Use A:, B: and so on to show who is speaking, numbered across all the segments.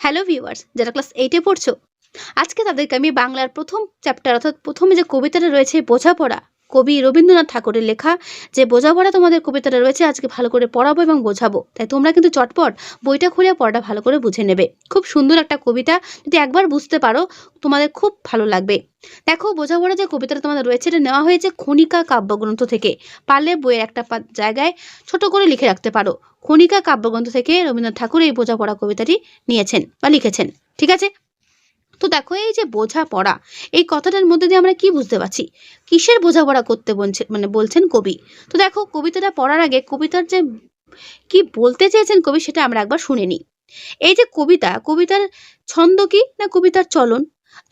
A: Hello viewers, যারা class 8 এ পড়ছো, আজকে তাদেরকে আমি বাংলার প্রথম চ্যাপ্টার অর্থাৎ প্রথমে যে কবিতাটা রয়েছে বোঝাপড়া, কবি রবীন্দ্রনাথ ঠাকুরের লেখা যে বোঝাপড়া তোমাদের কবিতাটা রয়েছে আজকে ভালো করে পড়াবো এবং বোঝাবো। তাই তোমরা কিন্তু চটপট বইটা খুলে পড়াটা ভালো করে বুঝে নেবে। খুব সুন্দর একটা কবিতা, যদি একবার বুঝতে পারো তোমাদের খুব ভালো লাগবে। দেখো, বোঝাপড়া যে কবিতাটা তোমাদের রয়েছে এটা নেওয়া হয়েছে খনিকা কাব্যগ্রন্থ থেকে। পারলে বইয়ের একটা জায়গায় ছোট করে লিখে রাখতে পারো। খনিকা কাব্যগ্রন্থ থেকে রবীন্দ্রনাথ ঠাকুর এই বোঝাপড়া কবিতাটি নিয়েছেন বা লিখেছেন। ঠিক আছে? তো দেখো, এই যে বোঝাপড়া, এই কথাটার মধ্যে দিয়ে আমরা কি বুঝতে পারছি? কিসের বোঝাপড়া করতে বলছেন কবি? তো দেখো, কবিতাটা পড়ার আগে কবিতার যে কি বলতে চেয়েছেন কবি সেটা আমরা একবার শুনে নিই। এই যে কবিতার ছন্দ কি না কবিতার চলন?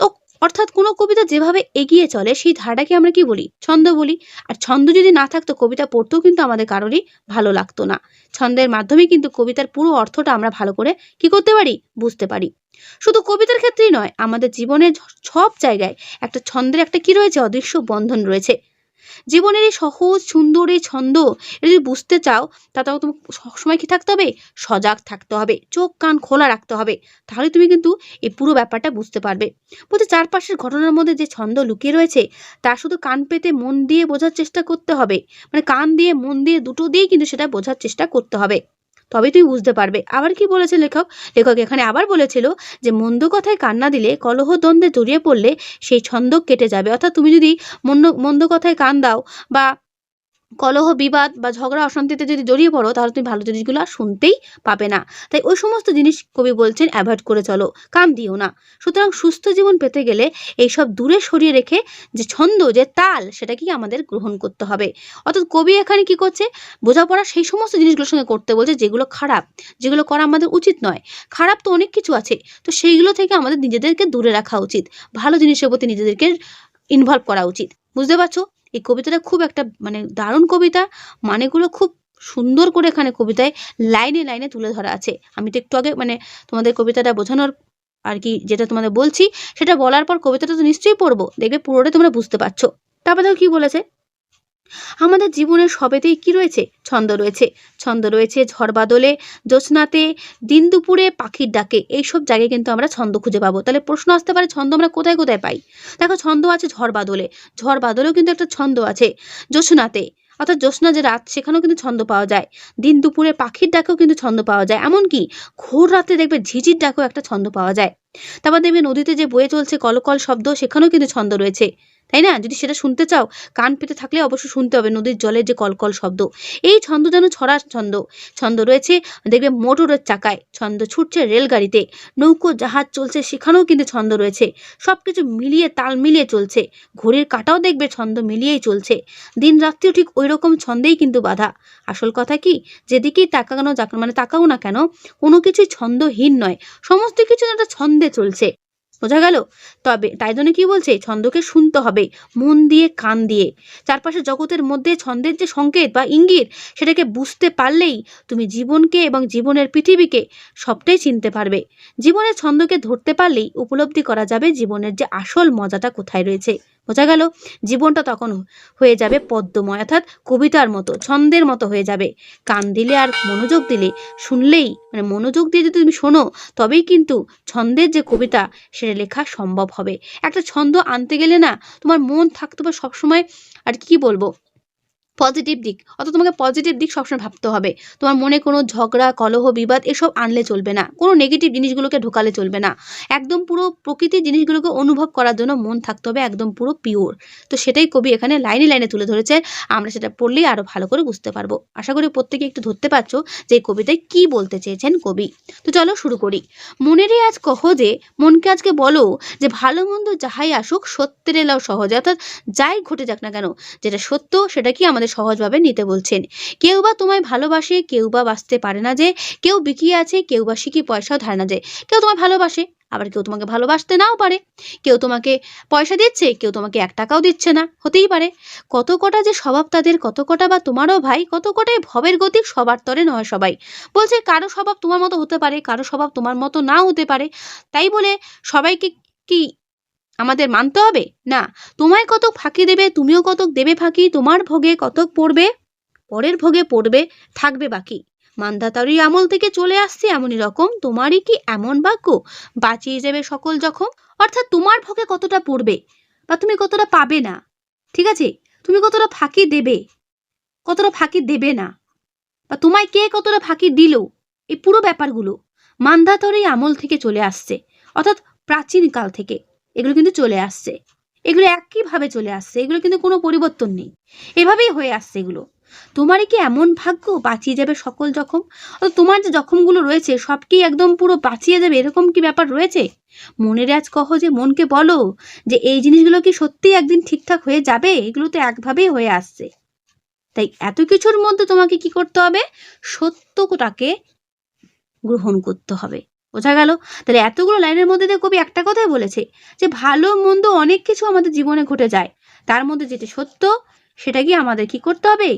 A: তো অর্থাৎ কোনো কবিতা যেভাবে এগিয়ে চলে সেই ধারাটাকে আমরা কি বলি? ছন্দ বলি। আর ছন্দ যদি না থাকতো কবিতা পড়তেও কিন্তু আমাদের কারোরই ভালো লাগতো না। ছন্দের মাধ্যমে কিন্তু কবিতার পুরো অর্থটা আমরা ভালো করে কি করতে পারি? বুঝতে পারি। শুধু কবিতার ক্ষেত্রেই নয়, আমাদের জীবনের সব জায়গায় একটা ছন্দের একটা কি রয়েছে? অদৃশ্য বন্ধন রয়েছে। জীবনের এই সহজ সুন্দর এই ছন্দ, এটা যদি বুঝতে চাও তাতেও তোমাকে সবসময় কি থাকতে হবে? সজাগ থাকতে হবে, চোখ কান খোলা রাখতে হবে। তাহলে তুমি কিন্তু এই পুরো ব্যাপারটা বুঝতে পারবে। বলছে চারপাশের ঘটনার মধ্যে যে ছন্দ লুকিয়ে রয়েছে তা শুধু কান পেতে মন দিয়ে বোঝার চেষ্টা করতে হবে। মানে কান দিয়ে মন দিয়ে দুটো দিয়েই কিন্তু সেটা বোঝার চেষ্টা করতে হবে, তবে তুমি বুঝতে পারবে। আবার কি বলেছে লেখক? লেখক এখানে আবার বলেছিল যে মন্দ কথায় কান না দিলে, কলহ দ্বন্দ্বে জড়িয়ে পড়লে সেই ছন্দ কেটে যাবে। অর্থাৎ তুমি যদি মন্দ কথায় কান দাও বা কলহ বিবাদ বা ঝগড়া অশান্তিতে যদি জড়িয়ে পড়ো তাহলে তুমি ভালো জিনিসগুলো আর শুনতেই পাবে না। তাই ওই সমস্ত জিনিস কবি বলছেন অ্যাভয়েড করে চলো, কান দিও না। সুতরাং সুস্থ জীবন পেতে গেলে এইসব দূরে সরিয়ে রেখে যে ছন্দ, যে তাল, সেটাকেই আমাদের গ্রহণ করতে হবে। অর্থাৎ কবি এখানে কি করছে? বোঝাপড়া সেই সমস্ত জিনিসগুলোর সঙ্গে করতে বলছে যেগুলো খারাপ, যেগুলো করা আমাদের উচিত নয়। খারাপ তো অনেক কিছু আছে, তো সেইগুলো থেকে আমাদের নিজেদেরকে দূরে রাখা উচিত। ভালো জিনিসের প্রতি নিজেদেরকে ইনভলভ করা উচিত। বুঝতে পারছো? এই কবিতাটা খুব একটা দারুণ কবিতা। মানেগুলো খুব সুন্দর করে এখানে কবিতায় লাইনে লাইনে তুলে ধরা আছে। আমি তো একটু আগে তোমাদের কবিতাটা বোঝানোর আর কি যেটা তোমাদের বলছি সেটা বলার পর কবিতাটা তো নিশ্চয়ই পড়বো, দেখবে পুরোটা তোমরা বুঝতে পারছো। তারপর দেখো কি বলেছে? আমাদের জীবনের সবেতেই কি রয়েছে? ছন্দ রয়েছে। ছন্দ রয়েছে ঝড় বাদলে, জ্যোৎস্নাতে, দিন দুপুরে, পাখির ডাকে। এইসব জায়গায় কিন্তু আমরা ছন্দ খুঁজে পাবো। তাহলে প্রশ্ন আসতে পারে ছন্দ আমরা কোথায় কোথায় পাই? দেখো, ছন্দ আছে ঝড় বাদলে। ঝড় বাদলেও কিন্তু একটা ছন্দ আছে। জ্যোৎস্নাতে, অর্থাৎ জ্যোৎস্না যে রাত, সেখানেও কিন্তু ছন্দ পাওয়া যায়। দিন দুপুরে পাখির ডাকেও কিন্তু ছন্দ পাওয়া যায়। এমনকি ঘোর রাতে দেখবে ঝিঝির ডাকেও একটা ছন্দ পাওয়া যায়। তারপর দেখবে নদীতে যে বয়ে চলছে কলকল শব্দ, সেখানেও কিন্তু ছন্দ রয়েছে। তাই না? যদি সেটা শুনতে চাও, কান পেতে থাকলে অবশ্যই শুনতে হবে নদীর জলের যে কলকল শব্দ। এই ছন্দ যেন ছড়ার ছন্দ। ছন্দ রয়েছে দেখবে মোটরের চাকায়, ছন্দ ছুটছে রেলগাড়িতে, নৌকো জাহাজ চলছে সেখানেও কিন্তু ছন্দ রয়েছে। সবকিছু মিলিয়ে তাল মিলিয়ে চলছে। ঘড়ির কাঁটাও দেখবে ছন্দ মিলিয়েই চলছে। দিন রাত্রিও ঠিক ওই রকম ছন্দেই কিন্তু বাঁধা। আসল কথা কি, যেদিকেই তাকাও না কেন, কোনো কিছুই ছন্দহীন নয়। সমস্ত কিছু একটা ছন্দে চলছে। বোঝা গেল? তবে তাই জন্য কি বলছে? ছন্দকে শুনতে হবে মন দিয়ে, কান দিয়ে। চারপাশে জগতের মধ্যে ছন্দের যে সংকেত বা ইঙ্গিত, সেটাকে বুঝতে পারলেই তুমি জীবনকে এবং জীবনের পৃথিবীকে সবটাই চিনতে পারবে। জীবনের ছন্দকে ধরতে পারলেই উপলব্ধি করা যাবে জীবনের যে আসল মজাটা কোথায় রয়েছে। বোঝা গেল? জীবনটা তখন হয়ে যাবে পদ্মময়, অর্থাৎ কবিতার মতো, ছন্দের মতো হয়ে যাবে। কান দিলে আর মনোযোগ দিলে, শুনলেই মনোযোগ দিয়ে যদি তুমি শোনো, তবেই কিন্তু ছন্দের যে কবিতা সেটা লেখা সম্ভব হবে। একটা ছন্দ আনতে গেলে না তোমার মন থাকতে হবে সবসময় আর কি বলবো, পজিটিভ দিক। অর্থাৎ তোমাকে পজিটিভ দিক সবসময় ভাবতে হবে। তোমার মনে কোনো ঝগড়া, কলহ, বিবাদ এসব আনলে চলবে না। কোনো নেগেটিভ জিনিসগুলোকে ঢোকালে চলবে না। একদম পুরো প্রকৃতির জিনিসগুলোকে অনুভব করার জন্য মন থাকতে হবে একদম পুরো পিওর। তো সেটাই কবি এখানে লাইনে লাইনে তুলে ধরেছে। আমরা সেটা পড়লেই আরো ভালো করে বুঝতে পারবো। আশা করি প্রত্যেকে একটু ধরতে পারছো যে এই কবিতায় কি বলতে চেয়েছেন কবি। তো চলো শুরু করি। মনেরই আজ কহ যে, মনকে আজকে বলো যে ভালো মন্দ যাহাই আসুক সত্যের এলাও সহজে। অর্থাৎ যাই ঘটে যাক না কেন, যেটা সত্য সেটা কি আমাদের সহজভাবে নিতে বলছেন। কেউ বা তোমায় ভালোবাসে, কেউ বা বাঁচতে পারে না যে, কেউ বিকিয়ে আছে, কেউ বা শিখি পয়সাও ধারে না যে। কেউ তোমায় ভালোবাসে, আবার কেউ তোমাকে ভালোবাসতে নাও পারে। কেউ তোমাকে পয়সা দিচ্ছে, কেউ তোমাকে 1 টাকাও দিচ্ছে না, হতেই পারে। কত কটা যে স্বভাব তাদের, কত কটা বা তোমারও ভাই, কত কটাই ভবের গতিক, সবার তরে নয় সবাই। বলছে কারো স্বভাব তোমার মতো হতে পারে, কারো স্বভাব তোমার মতো নাও হতে পারে। তাই বলে সবাইকে কি আমাদের মানতে হবে? না। তোমায় কতক ফাঁকি দেবে, তুমিও কতক দেবে ফাঁকি। তোমার ভোগে কতক পড়বে, পরের ভোগে পড়বে, থাকবে বাকি। মান্ধাতারই আমল থেকে চলে আসছে এমনই রকম, তোমারই কি এমন ভাগ্য বাঁচিয়ে যাবে সকল জখম। অর্থাৎ তোমার ভোগে কতটা পড়বে বা তুমি কতটা পাবে না, ঠিক আছে, তুমি কতটা ফাঁকি দেবে, কতটা ফাঁকি দেবে না, বা তোমায় কে কতটা ফাঁকি দিল, এই পুরো ব্যাপারগুলো মান্ধাতারই আমল থেকে চলে আসছে, অর্থাৎ প্রাচীন কাল থেকে এগুলো কিন্তু চলে আসছে, এগুলো একইভাবে চলে আসছে, এগুলো কিন্তু কোনো পরিবর্তন নেই, এভাবেই হয়ে আসছে এগুলো। তোমারই কি এমন ভাগ্য বাঁচিয়ে যাবে সকল জখম। তোমার যে জখমগুলো রয়েছে সব কি একদম পুরো বাঁচিয়ে যাবে এরকম কি ব্যাপার রয়েছে? মনের আজ কহ যে মনকে বলো যে এই জিনিসগুলো কি সত্যি একদিন ঠিকঠাক হয়ে যাবে? এগুলো তো একভাবেই হয়ে আসছে। তাই এত কিছুর মধ্যে তোমাকে কি করতে হবে? সত্যটাকে গ্রহণ করতে হবে। বোঝা গেল? তাহলে এতগুলো লাইনের মধ্যে দিয়ে কবি একটা কথাই বলেছে যে ভালো মন্দ অনেক কিছু আমাদের জীবনে ঘটে যায়, তার মধ্যে যেটা সত্য সেটা কি আমাদের কি করতে হবে?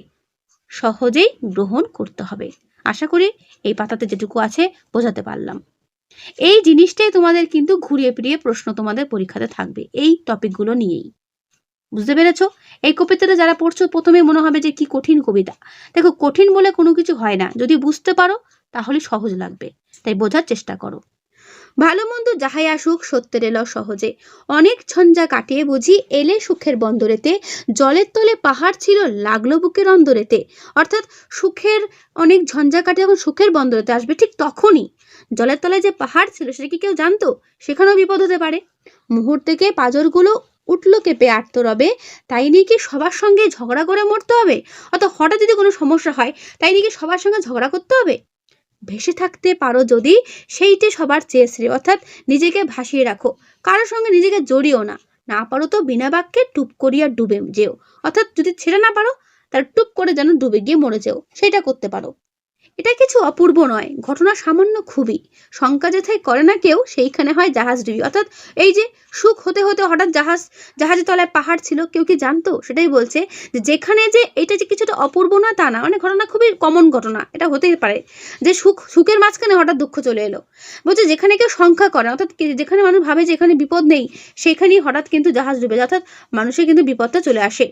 A: সহজেই গ্রহণ করতে হবে। আশা করি এই পাতাতে যেটুকু আছে বোঝাতে পারলাম। এই জিনিসটাই তোমাদের কিন্তু ঘুরিয়ে ফিরিয়ে প্রশ্ন তোমাদের পরীক্ষাতে থাকবে এই টপিকগুলো নিয়েই। বুঝতে পেরেছো? এই কবিতাটা যারা পড়ছো প্রথমে মনে হবে যে কি কঠিন কবিতা। দেখো, কঠিন বলে কোনো কিছু হয় না, যদি বুঝতে পারো তাহলে সহজ লাগবে, তাই বোঝার চেষ্টা করো। ভালো মন্দ যাহাই আসুক সত্যের এলো সহজে, অনেক ঝঞ্ঝা কাটিয়ে বুঝি এলে সুখের বন্দরেতে, জলের তলে পাহাড় ছিল লাগলো বুকের অন্দরেতে। অর্থাৎ সুখের অনেক ঝঞ্ঝা কাটিয়ে যখন সুখের বন্দরেতে আসবে ঠিক তখনই জলের তলায় যে পাহাড় ছিল সেটা কি কেউ জানতো? সেখানেও বিপদ হতে পারে। মুহূর্তেকে পাঁজরগুলো উঠলো কেঁপে আটতো রবে, তাই নিয়ে কি সবার সঙ্গে ঝগড়া করে মরতে হবে? অর্থাৎ হঠাৎ যদি কোনো সমস্যা হয় তাই নিয়ে কি সবার সঙ্গে ঝগড়া করতে হবে? ভেসে থাকতে পারো যদি সেইটে সবার চেয়ে শ্রেয়, অর্থাৎ নিজেকে ভাসিয়ে রাখো, কারোর সঙ্গে নিজেকে জড়িও না, না পারো তো বিনা বাক্যে টুপ করিয়া ডুবে যেও, অর্থাৎ যদি ছেড়ে না পারো তাহলে টুপ করে যেন ডুবে গিয়ে মরে যেও, সেটা করতে পারো। এটা কিছু অপূর্ব নয়, ঘটনা সামান্য খুবই, শঙ্কা যেথায় করে না কেউ সেইখানে হয় জাহাজ ডুবি। অর্থাৎ এই যে সুখ হতে হতে হঠাৎ জাহাজের তলায় পাহাড় ছিল, কেউ কি জানতো? সেটাই বলছে যে যেখানে যে এটা যে কিছুটা অপূর্ব না তা না, মানে ঘটনা খুবই কমন ঘটনা, এটা হতেই পারে যে সুখের মাঝখানে হঠাৎ দুঃখ চলে এলো। বলছে যেখানে কেউ শঙ্কা করে, অর্থাৎ যেখানে মানুষ ভাবে যে এখানে বিপদ নেই সেখানেই হঠাৎ কিন্তু জাহাজ ডুবে যায়, অর্থাৎ মানুষের কিন্তু বিপদটা চলে আসে।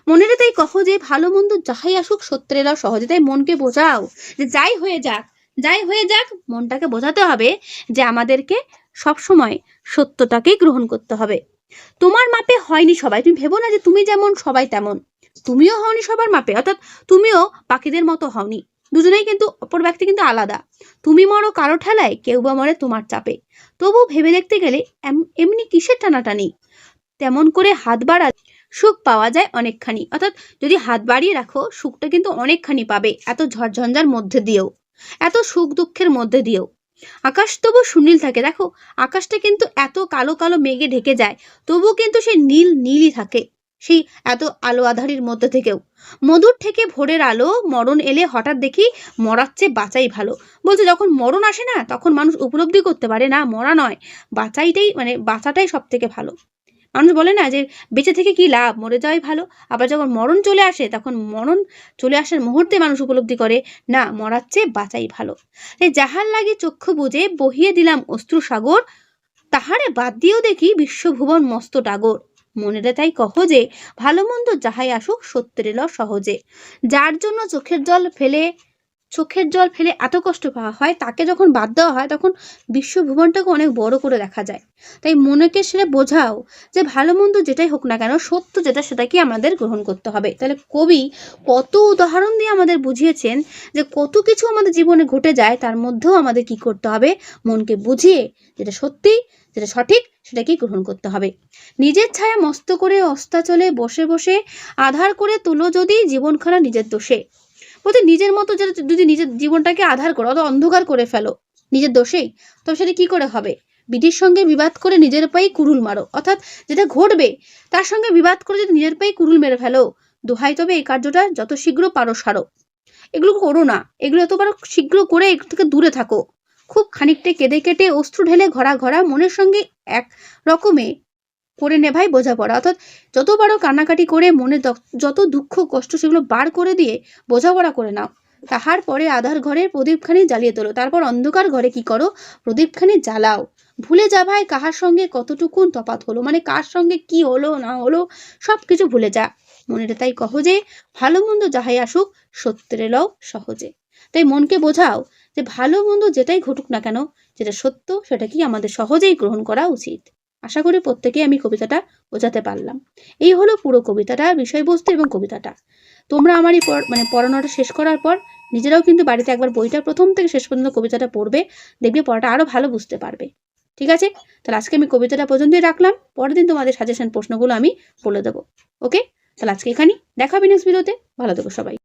A: মনের তাই কহ যে ভালো মন্দ যাহাই আসুক সত্যের এলো সহজে, তাই মনকে বোঝাও যে যাই হয়ে যাক, যাই হয়ে যাক, মনটাকে বোঝাতে হবে যে আমাদেরকে সবসময় সত্যটাকেই গ্রহণ করতে হবে। তোমার মাপে হয়নি সবাই, তুমি ভেবো না যে তুমি যেমন সবাই তেমন, তুমিও হওনি সবার মাপে, অর্থাৎ তুমিও পাখিদের মতো হওনি, দুজনেই কিন্তু অপর ব্যক্তি কিন্তু আলাদা। তুমি মরো কারো ঠেলায়, কেউ বা মরে তোমার চাপে, তবু ভেবে দেখতে গেলে এমনি কিসের টানাটানি, তেমন করে হাত বাড়া সুখ পাওয়া যায় অনেকখানি। অর্থাৎ যদি হাত বাড়িয়ে রাখো সুখটা কিন্তু অনেকখানি পাবে, এত ঝড়ঝঞ্ঝার মধ্যে দিয়েও, এত সুখ দুঃখের মধ্যে দিয়েও। আকাশ তবু সুনীল থাকে, দেখো আকাশটা কিন্তু এত কালো কালো মেঘে ঢেকে যায় তবু কিন্তু সেই নীল নীলই থাকে, সেই এত আলো আধারির মধ্যে থেকেও। মধুর থেকে ভোরের আলো, মরণ এলে হঠাৎ দেখি মরার চেয়ে বাঁচাই ভালো। বলছে যখন মরণ আসে না তখন মানুষ উপলব্ধি করতে পারে না মরা নয়, বাঁচাইটাই মানে বাঁচাটাই সব থেকে ভালো। মানুষ বলে না যে বেঁচে থেকে কি লাভ, মরে যাওয়াই ভালো। আবার যখন মরণ চলে আসে তখন মরণ চলে আসার মুহূর্তে মানুষ উপলব্ধি করে না, মরার চেয়ে বাঁচাই ভালো। তাই যাহার লাগে চক্ষু বুঝে বহিয়ে দিলাম অশ্রু সাগর, তাহারে বাদ দিয়েও দেখি বিশ্বভুবন মস্ত টাগর। মনেরে তাই কহ যে ভালো মন্দ যাহাই আসুক সত্যের এলো সহজে। যার জন্য চোখের জল ফেলে এত কষ্ট পাওয়া হয় তাকে যখন বাদ দেওয়া হয় তখন বিশ্বভুবনটাকে অনেক বড় করে দেখা যায়। তাই মনেকে সেটা বোঝাও যে ভালো মন্দ যেটাই হোক না কেন সত্য যেটা সেটাকে আমাদের গ্রহণ করতে হবে। তাহলে কবি কত উদাহরণ দিয়ে আমাদের বুঝিয়েছেন যে কত কিছু আমাদের জীবনে ঘটে যায়, তার মধ্যেও আমাদের কি করতে হবে? মনকে বুঝিয়ে যেটা সত্যি যেটা সঠিক সেটাকেই গ্রহণ করতে হবে। নিজের ছায়া মস্ত করে অস্তাচলে বসে বসে আধার করে তুলো যদি জীবনখানা নিজের দোষে। বলতে নিজের মতো যেটা যদি নিজের জীবনটাকে আধার করো, অত অন্ধকার করে ফেলো নিজের দোষেই, তবে সেটা কি করে হবে? বিধির সঙ্গে বিবাদ করে নিজের পায়ে কুড়ুল মারো, অর্থাৎ যেটা ঘটবে তার সঙ্গে বিবাদ করে যদি নিজের পায়ে কুড়ুল মেরে ফেলো, দোহাই তবে এই কার্যটা যত শীঘ্র পারো সারো। এগুলো করো না, এগুলো এতবার শীঘ্র করে এর থেকে দূরে থাকো। খুব খানিকটা কেঁদে কেটে অশ্রু ঢেলে ঘরা ঘরা মনের সঙ্গে এক রকমে করে নে ভাই বোঝাপড়া, অর্থাৎ যত পারো কান্নাকাটি করে মনে যত দুঃখ কষ্ট সেগুলো বার করে দিয়ে বোঝাপড়া করে নাও। তাহার পরে আধার ঘরের প্রদীপখানি জ্বালিয়ে তোলো, তারপর অন্ধকার ঘরে কি করো? প্রদীপখানি জ্বালাও। ভুলে যা ভাই কাহার সঙ্গে কতটুকুন তফাৎ হলো, মানে কার সঙ্গে কি হলো না হলো সব কিছু ভুলে যা। মনের তাই কহ যে ভালো মন্দ যাহাই আসুক সত্যের এলো সহজে। তাই মনকে বোঝাও যে ভালো মন্দ যেটাই ঘটুক না কেন, যেটা সত্য সেটাকেই আমাদের সহজেই গ্রহণ করা উচিত। আশা করি প্রত্যেকেই আমি কবিতাটা বোঝাতে পারলাম। এই হলো পুরো কবিতাটা, বিষয়বস্তু এবং কবিতাটা। তোমরা আমার এই পড়ানোটা শেষ করার পর নিজেরাও কিন্তু বাড়িতে একবার বইটা প্রথম থেকে শেষ পর্যন্ত কবিতাটা পড়বে, দেখবে পড়াটা আরো ভালো বুঝতে পারবে। ঠিক আছে? তাহলে আজকে আমি কবিতাটা পর্যন্তই রাখলাম। পরের দিন তোমাদের সাজেশন প্রশ্নগুলো আমি বলে দেবো। ওকে? তাহলে আজকে এখানেই, দেখা হবে নেক্সট ভিডিওতে। ভালো থেকো সবাই।